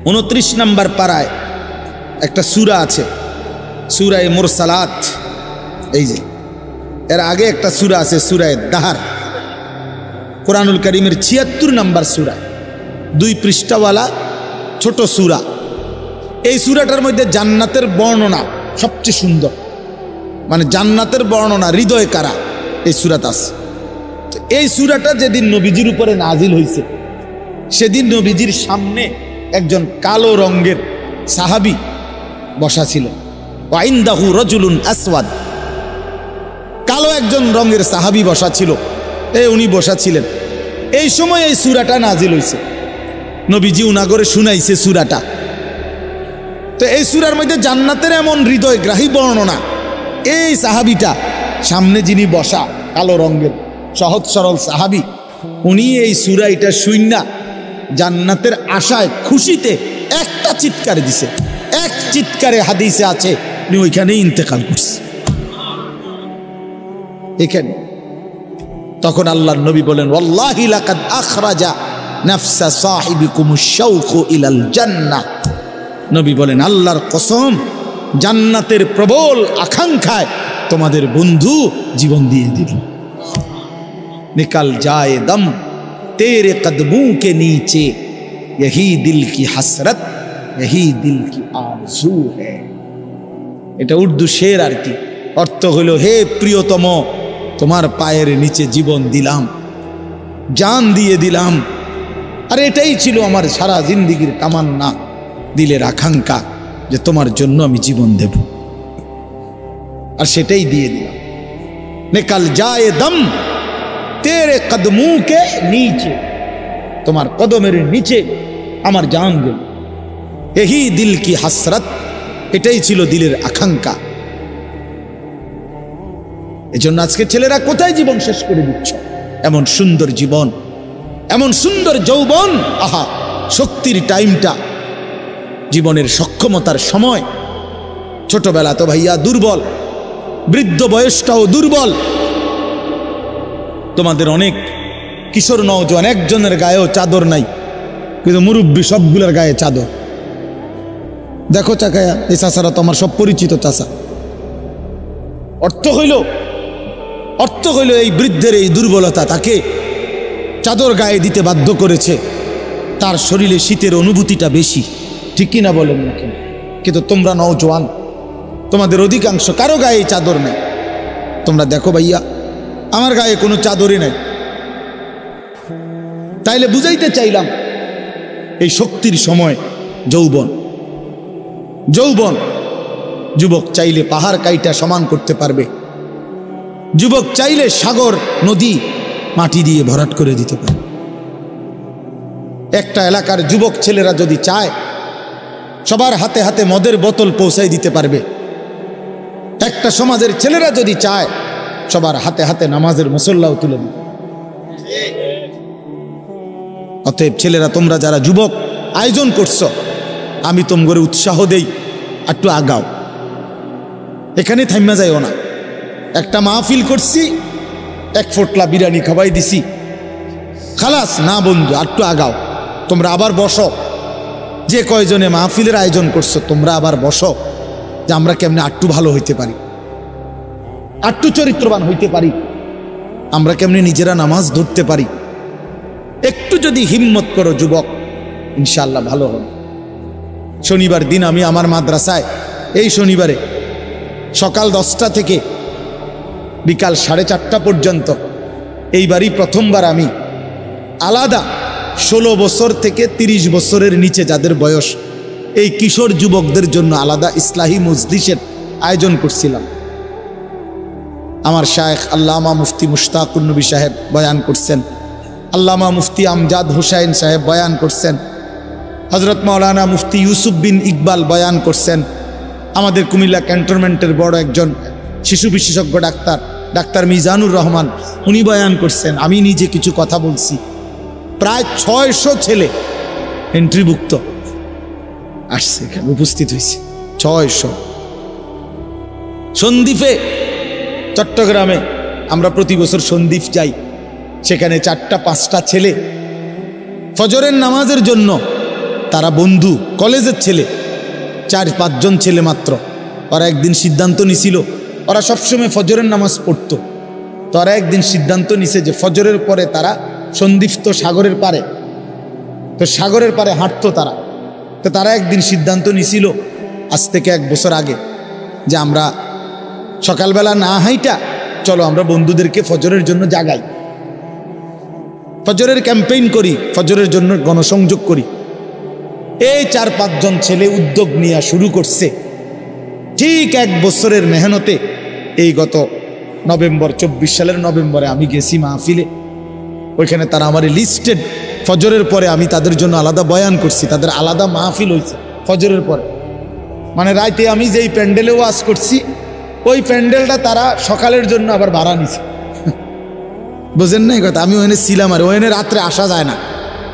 29 নম্বর পারায় একটা সূরা আছে, সূরায়ে মুরসালাত। এই যে এর আগে একটা সূরা আছে, সূরায়ে দাহর, কোরআনুল কারীমের 76 নম্বর সূরা, 2 পৃষ্ঠাওয়ালা ছোট সূরা। এই সূরাটার মধ্যে জান্নাতের বর্ণনা সবচেয়ে সুন্দর, মানে জান্নাতের বর্ণনা হৃদয় কারা এই সূরাতে আছে। এই সূরাটা যেদিন নবীজির উপরে নাজিল হয়েছে, সেদিন নবীজির সামনে একজন কালো রঙের সাহাবী বসা ছিলেন। ওয়াইন্দাহু রাজুলুন আসওয়াদ, কালো একজন রঙের সাহাবী বসা ছিল, উনি বসা ছিলেন। এই সময় এই সূরাটা নাজিল হয়েছে, নবীজি উনাগরে শুনাইছে সূরাটা। তো এই সূরার মধ্যে জান্নাতের এমন হৃদয়গ্রাহী বর্ণনা। এই সাহাবীটা সামনে যিনি বসা কালো রঙের সহজ সরল সাহাবী, উনি এই সূরা এটা শুইনা জান্নাতের আশায় খুশিতে একটা চিৎকার দিছে, এক চিৎকারে হাদিসে আছে উনি ওইখানেই ইন্তেকাল করছে এখানে। তখন আল্লাহর নবী বলেন, ওয়াল্লাহি লাকাদ আখরাজা নাফসা সাহিবিকুমুশ শাওকু ইলাল জান্নাহ। নবী বলেন, আল্লাহর কসম, জান্নাতের প্রবল আকাঙ্ক্ষায় তোমাদের বন্ধু জীবন দিয়ে দিল। নিকাল যায় দম তেরে কদমোं के नीचे यही दिल की हसरत यही दिल की आरज़ू है। এটা উর্দু শের আর কি, অর্থ হলো, হে প্রিয়তম, তোমার পায়ের নিচে জীবন দিলাম, জান দিয়ে দিলাম, আর এটাই ছিল আমার সারা জিন্দেগীর তামান্না, দিলের আকাঙ্ক্ষা, যে তোমার জন্য আমি জীবন দেব, আর সেটাই দিয়ে দিলাম। নিকাল যায় দম তেরে কদমোं के नीचे, তোমার কদমের নিচে আমার জান গেল। यही दिल की हसरत, এটাই ছিল দিলের আকাঙ্ক্ষা। এজন্য আজকে ছেলেরা কোথায় জীবন শেষ করে দিচ্ছ? এমন সুন্দর জীবন, এমন সুন্দর যৌবন, আহা, শক্তির টাইমটা, জীবনের সক্ষমতার সময়। ছোটবেলা তো ভাইয়া দুর্বল, বৃদ্ধ বয়সটাও দুর্বল। তোমাদের অনেক কিশোর নওজোয়ান একজনের গায়েও চাদর নাই, কিন্তু মুরব্বী সবগুলোর গায়ে চাদর। দেখো চাকায়া, এই চাচারা তো আমার সব পরিচিত চাচা। অর্থ হইল এই বৃদ্ধের এই দুর্বলতা তাকে চাদর গায়ে দিতে বাধ্য করেছে। তার শরীরে শীতের অনুভূতিটা বেশি, ঠিক কিনা বলেন না কেন? কিন্তু তোমরা নওজোয়ান, তোমাদের অধিকাংশ কারো গায়ে চাদর নেই। তোমরা দেখো ভাইয়া, আমার গায়ে কোনো চাদরই নেই। তাইলে বুঝাইতে চাইলাম, এই শক্তির সময় যৌবন, যুবক চাইলে পাহাড় কাইটা সমান করতে পারবে, যুবক চাইলে সাগর নদী মাটি দিয়ে ভরাট করে দিতে পারে। একটা এলাকার যুবক ছেলেরা যদি চায়, সবার হাতে হাতে মদের বোতল পৌঁছাই দিতে পারবে। একটা সমাজের ছেলেরা যদি চায়, সবার হাতে হাতে নামাজের মুসল্লাও তুলে দিবে। অতএব ছেলেরা, তোমরা যারা যুবক আয়োজন করছো, আমি তোমরা উৎসাহ দেই, একটু আগাও, এখানে থাইমা যাইও না। একটা মাহফিল করছি, এক ফোটলা বিরিয়ানি খাওয়াই দিছি, খালাস না বন্ধু, একটু আগাও। তোমরা আবার বসো, যে কয়জনে মাহফিলের আয়োজন করছো তোমরা আবার বসো, যে আমরা কেমনে আটটু ভালো হইতে পারি, আটটু চরিত্রবান হইতে পারি, আমরা কেমনে নিজেরা নামাজ ধরতে পারি। একটু যদি হিম্মত করো যুবক, ইনশাআল্লাহ ভালো হবে। শনিবার দিন আমি আমার মাদ্রাসায়, এই শনিবারে সকাল 10টা থেকে বিকাল 4:30 পর্যন্ত, এইবারই প্রথমবার আমি আলাদা 16 বছর থেকে 30 বছরের নিচে যাদের বয়স, এই কিশোর যুবকদের জন্য আলাদা ইসলাহি মজলিসের আয়োজন করছিলাম। আমার শায়েখ আল্লামা মুফতি মুশতাকুর নবী সাহেব বয়ান করছেন, আল্লামা মুফতি আমজাদ হুসাইন সাহেব বয়ান করছেন, হজরত মাওলানা মুফতি ইউসুফ বিন ইকবাল বয়ান করছেন, আমাদের কুমিল্লা ক্যান্টনমেন্টের বড় একজন শিশু বিশেষজ্ঞ ডাক্তার মিজানুর রহমান, উনি বয়ান করছেন, আমি নিজে কিছু কথা বলছি। প্রায় 600 ছেলে এন্ট্রিভুক্ত আসছে, এখানে উপস্থিত হয়েছে 600। সন্দ্বীপে, চট্টগ্রামে আমরা প্রতি বছর সন্দ্বীপ যাই। সেখানে 4-5টা ছেলে ফজরের নামাজের জন্য, তারা বন্ধু, কলেজের ছেলে, 4-5 জন ছেলে মাত্র। ওরা একদিন সিদ্ধান্ত নিছিল, ওরা সবসময় ফজরের নামাজ পড়তো, তো ওরা একদিন সিদ্ধান্ত নিছে যে ফজরের পরে তারা সন্দ্বীপ তো সাগরের পারে, তো সাগরের পারে হাঁটতো তারা। তো তারা একদিন সিদ্ধান্ত নিছিল আজ থেকে 1 বছর আগে যে আমরা সকালবেলা না হাইটা চলো আমরা বন্ধুদেরকে ফজরের জন্য জাগাই, ফজরের ক্যাম্পেইন করি, ফজরের জন্য গণসংযোগ করি। এই 4-5 জন ছেলে উদ্যোগ নিয়ে শুরু করছে। ঠিক 1 বছরের মেহনতে এই গত নভেম্বর, 24 সালের নভেম্বরে আমি গেছি মাহফিলে। ওইখানে তারা আমার লিস্টেড, ফজরের পরে আমি তাদের জন্য আলাদা বয়ান করছি, তাদের আলাদা মাহফিল হয়েছে ফজরের পরে। মানে রাইতে আমি যেই প্যান্ডেলে ওয়াজ করছি ওই প্যান্ডেলটা তারা সকালের জন্য আবার ভাড়া নিছে। বুঝেন না এই কথা? আমি ওখানে ছিলাম, আর ওখানে রাত্রে আসা যায় না,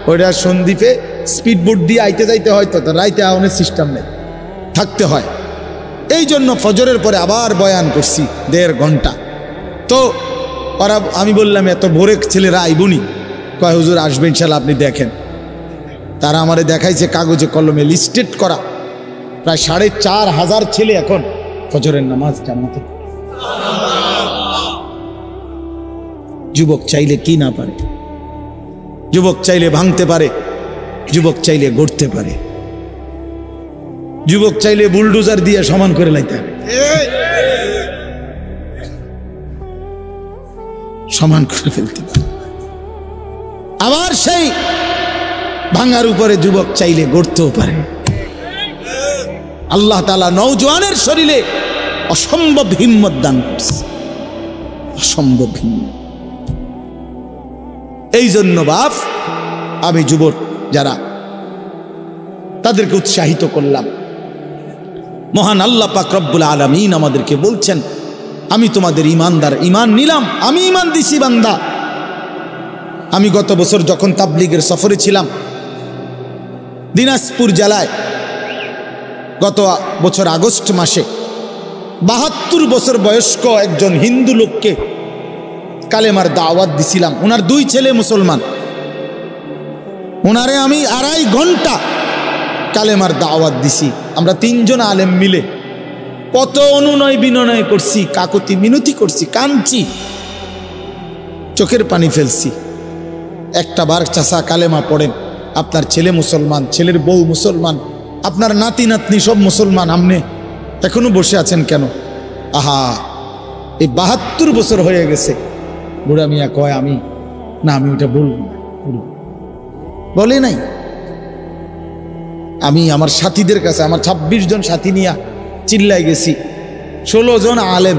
ওইটা সন্দ্বীপে স্পিড বোট দিয়ে আইতে যাইতে হয়, তো রাইতে আওয়ানের সিস্টেম নেই, থাকতে হয়। এই জন্য ফজরের পরে আবার বয়ান করছি 1.5 ঘন্টা। তো ওরা, আমি বললাম এত ভোরে ছেলেরা আইবনি, কয় হুজুর আসবে ইনশাল্লাহ, আপনি দেখেন। তারা আমারে দেখাইছে কাগজে কলমে লিস্টেড করা প্রায় 4,500 ছেলে এখন ফজরের নামাজ জামাতে। যুবক চাইলে কি না পারে, যুবক চাইলে ভাঙতে পারে, যুবক চাইলে গড়তে পারে, যুবক চাইলে বুলডোজার দিয়ে সমান করে লাইতে পারে, সমান করে ফেলতে পারে। আবার সেই ভাঙার উপরে যুবক চাইলে গড়তেও পারে। আল্লাহ তাআলা নওজোয়ানের শরীরে অসম্ভব হিম্মত দান করছে, অসম্ভব হিম্মত। এই জন্য বাপ, আমি যুবক যারা তাদেরকে উৎসাহিত করলাম। মহান আল্লাহ পাক রব্বুল আলামিন আমাদেরকে বলছেন, আমি তোমাদের ইমানদার, ইমান নিলাম, আমি ইমান দিছি বান্দা। আমি গত বছর যখন তাবলীগের সফরে ছিলাম দিনাজপুর জেলায়, গত বছর আগস্ট মাসে 72 বছর বয়স্ক একজন হিন্দু লোককে কালেমার দাওয়াত দিছিলাম। ওনার 2 ছেলে মুসলমান, ওনারে আমি 2.5 ঘন্টা কালেমার দাওয়াত দিছি। আমরা 3 জন আলেম মিলে কত অনুনয় বিনয় করছি, কাকুতি মিনতি করছি, কাঁদছি, চোখের পানি ফেলছি। একটা বার চাচা কালেমা পড়েন, আপনার ছেলে মুসলমান, ছেলের বউ মুসলমান, আপনার নাতি নাতনি সব মুসলমান, আপনি এখনো বসে আছেন কেন? আহা, এই 72 বছর হয়ে গেছে। বুড়া মিয়া কয়, আমি না, আমি ওটা বলবো না, বলে নাই। আমি আমার সাথীদের কাছে, আমার 26 জন সাথী নিয়ে চিল্লায় গেছি, 16 জন আলেম,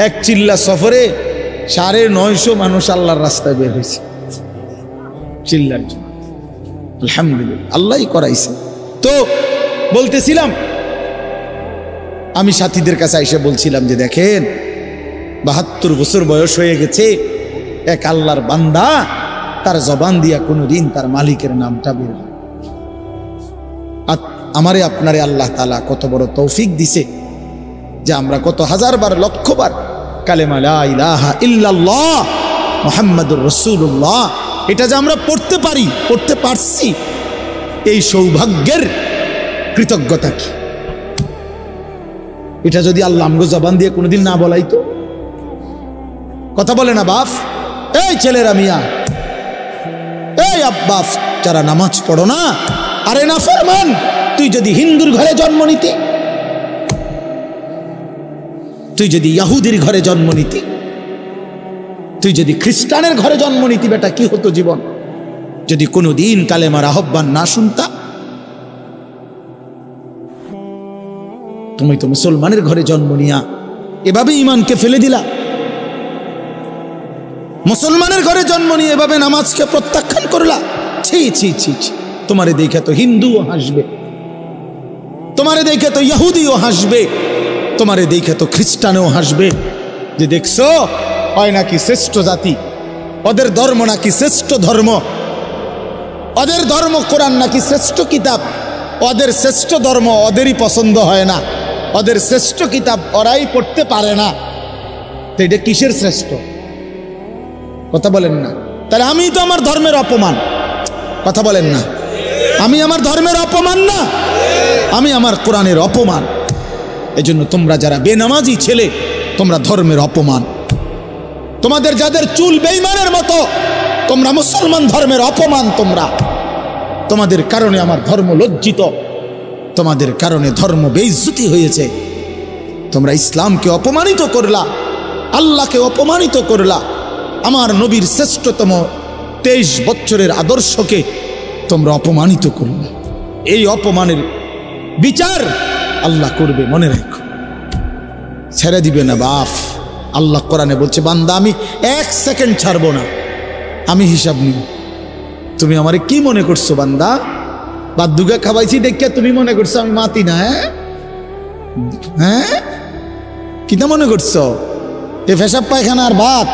এক চিল্লা সফরে 950 মানুষ আল্লাহর রাস্তায় বের হয়েছে চিল্লার জন্য। আলহামদুলিল্লাহ, আল্লাহই করাইছে। তো বলতেছিলাম, আমি সাথীদের কাছে এসে বলছিলাম যে দেখেন, 72 বছর বয়স হয়ে গেছে, এক আল্লাহর বান্দা, তার জবান দিয়া কোনোদিন তার মালিকের নামটা বের হয়। আমারে আপনারে আল্লাহ তাআলা কত বড় তৌফিক দিছে যে আমরা কত 1000 বার, 1,00,000 বার কালেমা লা ইলাহা ইল্লাল্লাহ মুহাম্মাদুর রাসূলুল্লাহ, এটা যে আমরা পড়তে পারি, পড়তে পারছি, এই সৌভাগ্যের কৃতজ্ঞতা কি? এটা যদি আল্লাহ আমগো জবান দিয়ে কোনোদিন না বলাইতো। কথা বলে না বাপ? এই ছেলেরা মিয়া, এই আব্বাস যারা নামাজ পড়ো না, আরে না ফরমান, তুই যদি হিন্দুর ঘরে জন্ম নিতি, তুই যদি ইহুদির ঘরে জন্ম নিতি, তুই যদি খ্রিস্টানের ঘরে জন্ম নিতি, বেটা কি হতো জীবন যদি কোনোদিন কালেমার আহ্বান না শুনতা? তুমি তো মুসলমানের ঘরে জন্ম নিয়া এভাবে ইমানকে ফেলে দিলা, মুসলমানের ঘরে জন্ম নিয়ে এভাবে নামাজকে প্রত্যাখ্যান করলা। ছি ছি ছি ছি, তোমারে দেখে তো হিন্দুও হাসবে, তোমারে দেখে তো ইহুদিও হাসবে, তোমারে দেখে তো খ্রিস্টানও হাসবে, যে দেখছো হয় নাকি শ্রেষ্ঠ জাতি, ওদের ধর্ম নাকি শ্রেষ্ঠ ধর্ম, ওদের ধর্ম কোরআন নাকি শ্রেষ্ঠ কিতাব, ওদের শ্রেষ্ঠ ধর্ম ওদেরই পছন্দ হয় না, ওদের শ্রেষ্ঠ কিতাব ওরাই পড়তে পারে না, তো এটা কিসের শ্রেষ্ঠ? কথা বলেন না। তাহলে আমি তো আমার ধর্মের অপমান। কথা বলেন না। আমি আমার ধর্মের অপমান না, আমি আমার কোরআনের অপমান। এজন্য তোমরা যারা বেনামাজি ছেলে, তোমরা ধর্মের অপমান। তোমাদের যাদের চুল বেঈমানের মতো, তোমরা মুসলমান ধর্মের অপমান। তোমাদের কারণে আমার ধর্ম লজ্জিত, তোমাদের কারণে ধর্ম বেইজ্জতি হয়েছে। তোমরা ইসলামকে অপমানিত করলা, আল্লাহকে অপমানিত করলা, আমার নবীর শ্রেষ্ঠতম 23 বছরের আদর্শকে তোমরা অপমানিত করলা। এই অপমানের বিচার আল্লাহ করবে, মনে রাখো। ছেড়ে দিবে না বাপ। আল্লাহ কোরআনে বলছে, বান্দা আমি 1 সেকেন্ড ছাড়বো না, আমি হিসাব নিব। তুমি আমারে কি মনে করছো বান্দা? বাদ্দুগা খাওয়াইছি দেখে তুমি মনে করছো আমি মাতি না? হ্যাঁ, কিতা মনে করছো? এ পেশাব পায়খানা আর ভাত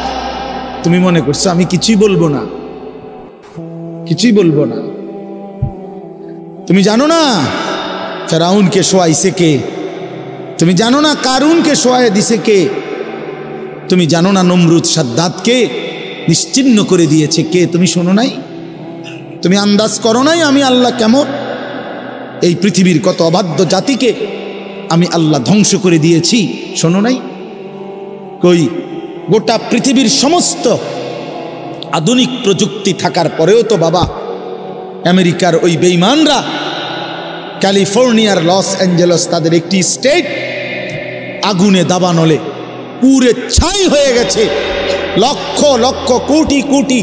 তুমি মনে করছো? আমি কিছুই বলবো না, কিছুই বলবো না। তুমি জানো না ফেরাউনকে শোয়াইছে কে? তুমি জানো না কারুনকে শোয়াই দিছে কে? তুমি জানো না নমরুদ সাদ্দাতকে নিশ্চিহ্ন করে দিয়েছে কে? তুমি শোনো নাই? তুমি আন্দাজ করো নাই আমি আল্লাহ কেমন? এই পৃথিবীর কত অবাধ্য জাতিকে আমি আল্লাহ ধ্বংস করে দিয়েছি, শোনো নাই? কই, গোটা পৃথিবীর সমস্ত আধুনিক প্রযুক্তি থাকার পরেও তো বাবা আমেরিকার ওই বেঈমানরা ক্যালিফোর্নিয়ার লস অ্যাঞ্জেলস তাদের একটি স্টেট আগুনে দাবানলে পুরে ছাই হয়ে গেছে। লক্ষ লক্ষ কোটি কোটি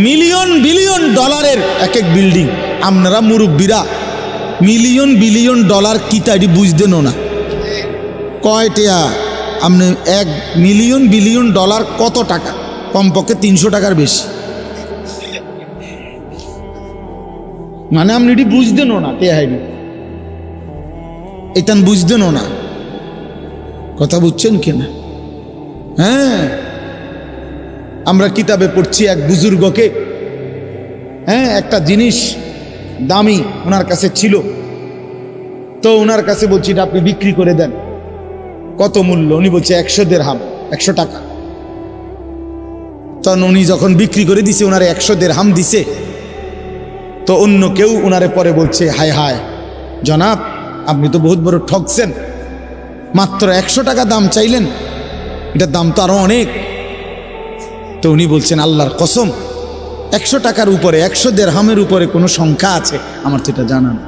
মিলিয়ন বিলিয়ন ডলারের এক এক বিল্ডিং। আপনারা মুরব্বীরা মিলিয়ন বিলিয়ন ডলার কি তাই বুঝতেন না? কয়টা আপনি 1 মিলিয়ন বিলিয়ন ডলার কত টাকা? কমপক্ষে 300 টাকার বেশি। মানে আপনি এটি বুঝতেন না, তেহাইনি এটা বুঝতেন না। কথা বুঝছেন কিনা? হ্যাঁ, আমরা কিতাবে পড়ছি এক বুজুর্গকে, হ্যাঁ, একটা জিনিস দামি ওনার কাছে ছিল, তো ওনার কাছে বলছি এটা আপনি বিক্রি করে দেন। কত মূল্য? উনি বলছে 100 দিরহাম, 100 টাকা। তখন উনি যখন বিক্রি করে দিছে, ওনারে 100 দিরহাম দিছে। তো অন্য কেউ ওনারে পরে বলছে, হায় হায় জনাব, আপনি তো বহুত বড় ঠকছেন, মাত্র 100 টাকা দাম চাইলেন, এটার দাম তো আরো অনেক। তো উনি বলছেন, আল্লাহর কসম 100 টাকার উপরে, 100 দিরহামের উপরে কোনো সংখ্যা আছে? আমার তো এটা জানা না,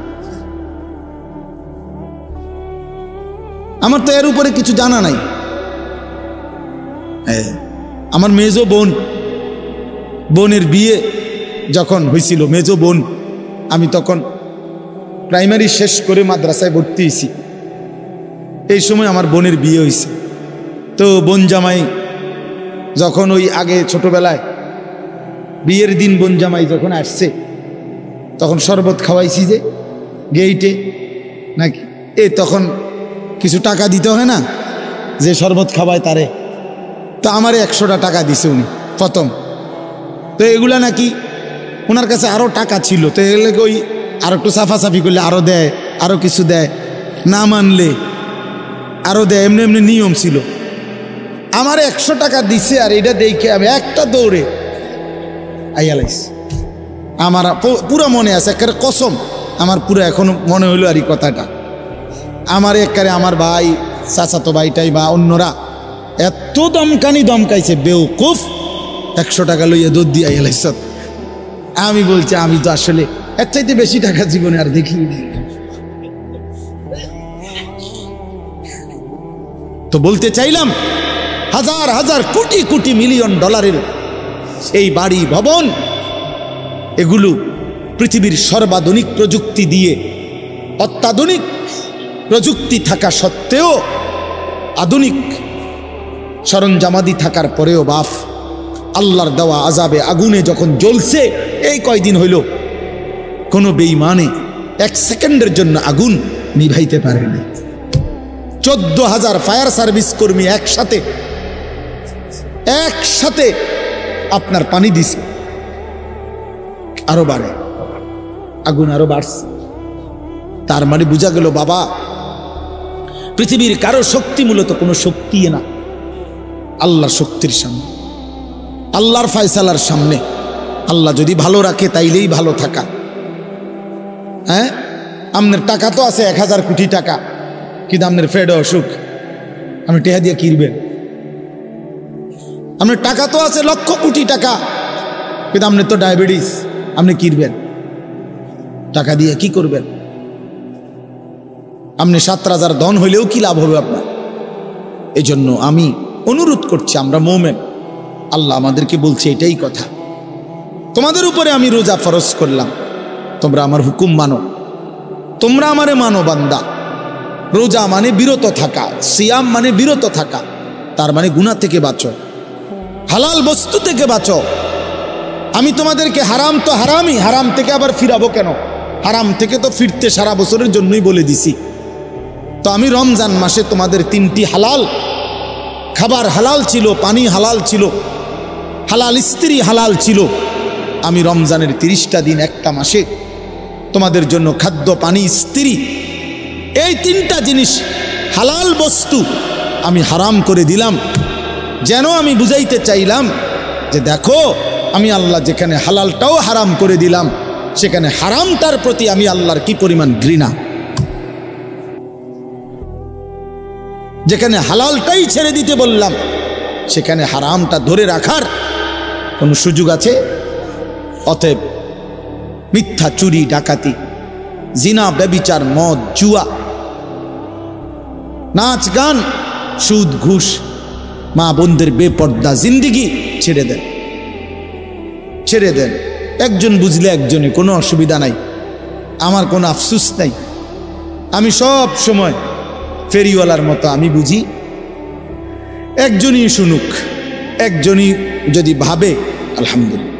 আমার তো এর উপরে কিছু জানা নাই। আমার মেজো বোনের বিয়ে যখন হয়েছিল, মেজো বোন, আমি তখন প্রাইমারি শেষ করে মাদ্রাসায় ভর্তি হয়েছি। এই সময় আমার বোনের বিয়ে হয়েছে। তো বোন জামাই যখন ওই আগে ছোটবেলায় বিয়ের দিন বোন জামাই যখন আসছে, তখন শরবত খাওয়াইছি যে গেইটে নাকি, তখন কিছু টাকা দিতে হয় না, যে শরবত খাওয়ায় তারে। তো আমারে 100টা টাকা দিছে উনি প্রথম। তো এগুলা নাকি ওনার কাছে আরও টাকা ছিল, তো এগুলো ওই আর একটু সাফাসাফি করলে আরও দেয়, আরও কিছু দেয়, না মানলে আরও দেয়, এমনি এমনি নিয়ম ছিল। আমার 100 টাকা দিছে, আর এটা দেখে আমি একটা দৌড়ে আইয়ালাইছি। আমার পুরো মনে আছে, একেবারে কসম, আমার পুরো এখনো মনে হইলো আর এই কথাটা। আমার একেবারে আমার ভাই, চাচাতো ভাইটাই বা অন্যরা এত দমকাইছে, বেউকুফ 100 টাকা লইয়া দৌড় দিয়ে আইয়ালাইছ। আমি বলছি, আমি তো আসলে এর চাইতে বেশি টাকা জীবনে আর দেখিনি। তো বলতে চাইলাম, হাজার হাজার কোটি কোটি মিলিয়ন ডলারের এই বাড়ি ভবন, এগুলো পৃথিবীর সর্বাধুনিক প্রযুক্তি দিয়ে, অত্যাধুনিক প্রযুক্তি থাকা সত্ত্বেও, আধুনিক সরঞ্জামাদি থাকার পরেও বাপ আল্লাহর দেওয়া আযাবে আগুনে যখন জ্বলছে, এই কয়দিন হইল, কোনো বেঈমানে 1 সেকেন্ডের জন্য আগুন নিভাইতে পারে না। 14,000 ফায়ার সার্ভিস কর্মী একসাথে আপনার পানি দিছে, আরো বাড়ে, আগুন আরো বাড়ছে। তার মানে বোঝা গেল বাবা, পৃথিবীর কারো শক্তি মূলত কোনো শক্তি না, আল্লাহর শক্তির সামনে, আল্লাহর ফয়সালার সামনে। আল্লাহ যদি ভালো রাখে তাইলেই ভালো থাকা। হ্যাঁ, আপনার টাকা তো আছে 1000 কোটি টাকা, কিন্তু আপনার ফেডে অসুখ, আপনি টেহা দিয়ে কিনবেন। আপনার টাকা তো আছে লক্ষ কোটি টাকা, কিন্তু আপনি তো ডায়াবেটিস, আপনি কিনবেন টাকা দিয়ে কি করবেন? আপনি 7 রাজার ধন হইলেও কি লাভ হবে আপনার? এই জন্য আমি অনুরোধ করছি, আমরা মুমিন, আল্লাহ আমাদেরকে বলছে এটাই কথা, তোমাদের উপরে আমি রোজা ফরজ করলাম, তোমরা আমার হুকুম মানো, তোমরা আমারে মানো বান্দা। রোজা মানে বিরত থাকা, সিয়াম মানে বিরত থাকা, তার মানে গুনাহ থেকে বাঁচো, হালাল বস্তু থেকে বাঁচো। আমি তোমাদেরকে হারাম তো হারামই, হারাম থেকে আবার ফিরাবো কেন? হারাম থেকে তো ফিরতে সারা বছরের জন্যই বলে দিছি। তো আমি রমজান মাসে তোমাদের 3টি হালাল খাবার হালাল ছিল, পানি হালাল ছিল, হালাল স্ত্রী হালাল ছিল। আমি রমজানের 30টা দিন, একটা মাসে তোমাদের জন্য খাদ্য, পানি, স্ত্রী, এই 3টা জিনিস হালাল বস্তু আমি হারাম করে দিলাম। যেন আমি বুঝাইতে চাইলাম যে দেখো, আমি আল্লাহ যেখানে হালালটাও হারাম করে দিলাম, সেখানে হারামটার প্রতি আমি আল্লাহর কি পরিমাণ ঘৃণা। যেখানে হালালটাই ছেড়ে দিতে বললাম, সেখানে হারামটা ধরে রাখার কোনো সুযোগ আছে? অতএব মিথ্যা, চুরি, ডাকাতি, জিনা, ব্যভিচার, মদ, জুয়া, নাচ, গান, সুদ, ঘুষ, মা বোনদের বেপর্দা জিন্দিগি ছেড়ে দেন, ছেড়ে দেন। একজন বুঝলে একজনে, কোনো অসুবিধা নাই, আমার কোনো আফসোস নাই। আমি সব সময় ফেরিওয়ালার মতো আমি বুঝি, একজনই শুনুক, একজনই যদি ভাবে আলহামদুলিল্লাহ।